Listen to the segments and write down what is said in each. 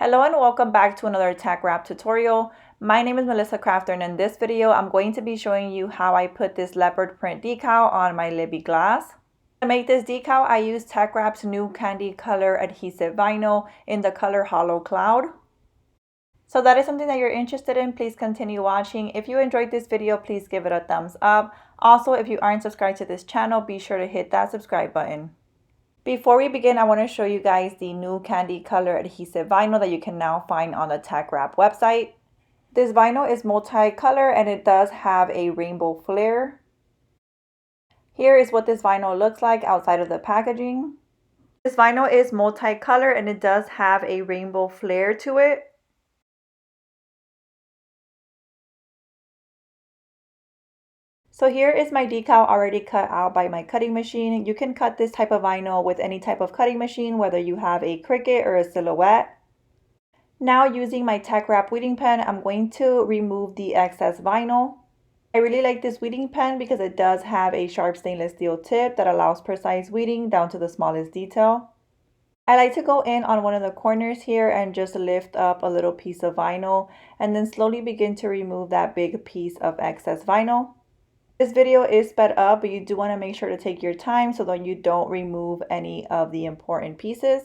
Hello and welcome back to another tack wrap tutorial. My name is Melissa Crafter, and in this video I'm going to be showing you how I put this leopard print decal on my Libby glass. To make this decal, I used TeckWrap's new candy color adhesive vinyl in the color Hollow Cloud. So that is something that you're interested in, please continue watching. If you enjoyed this video, please give it a thumbs up. Also, if you aren't subscribed to this channel, be sure to hit that subscribe button. Before we begin, I want to show you guys the new candy color adhesive vinyl that you can now find on the TeckWrap website. This vinyl is multicolor and it does have a rainbow flare. Here is what this vinyl looks like outside of the packaging. This vinyl is multicolor and it does have a rainbow flare to it. So here is my decal already cut out by my cutting machine. You can cut this type of vinyl with any type of cutting machine, whether you have a Cricut or a Silhouette. Now using my TeckWrap weeding pen, I'm going to remove the excess vinyl. I really like this weeding pen because it does have a sharp stainless steel tip that allows precise weeding down to the smallest detail. I like to go in on one of the corners here and just lift up a little piece of vinyl and then slowly begin to remove that big piece of excess vinyl. This video is sped up, but you do want to make sure to take your time so that you don't remove any of the important pieces.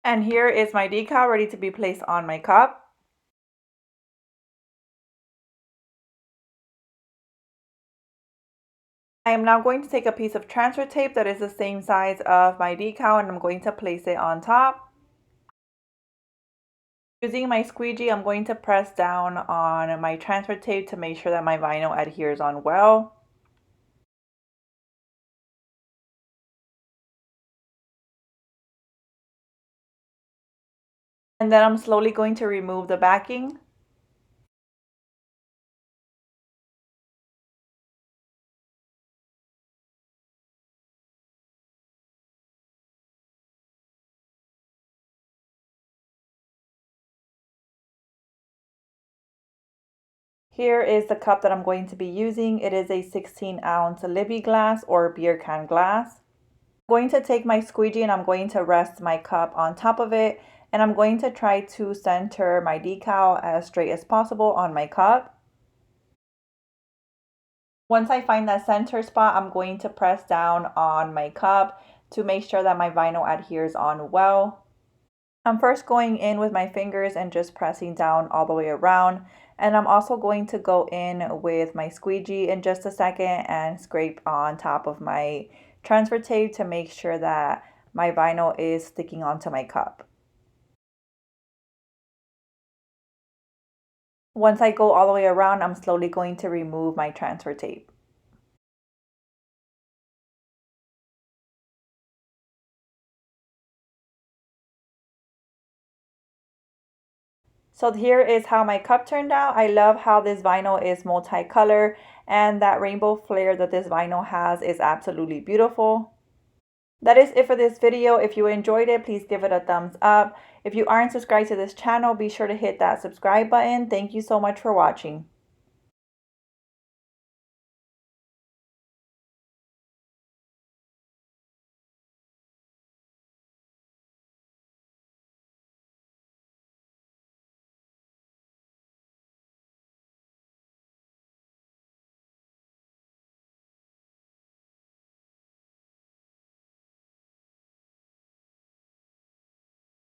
And here is my decal ready to be placed on my cup. I am now going to take a piece of transfer tape that is the same size of my decal and I'm going to place it on top. Using my squeegee, I'm going to press down on my transfer tape to make sure that my vinyl adheres on well. And then I'm slowly going to remove the backing. Here is the cup that I'm going to be using. It is a 16-ounce Libby glass or beer can glass. I'm going to take my squeegee and I'm going to rest my cup on top of it, and I'm going to try to center my decal as straight as possible on my cup. Once I find that center spot, I'm going to press down on my cup to make sure that my vinyl adheres on well. I'm first going in with my fingers and just pressing down all the way around. And I'm also going to go in with my squeegee in just a second and scrape on top of my transfer tape to make sure that my vinyl is sticking onto my cup. Once I go all the way around, I'm slowly going to remove my transfer tape. So here is how my cup turned out. I love how this vinyl is multicolor, and that rainbow flare that this vinyl has is absolutely beautiful. That is it for this video. If you enjoyed it, please give it a thumbs up. If you aren't subscribed to this channel, be sure to hit that subscribe button. Thank you so much for watching.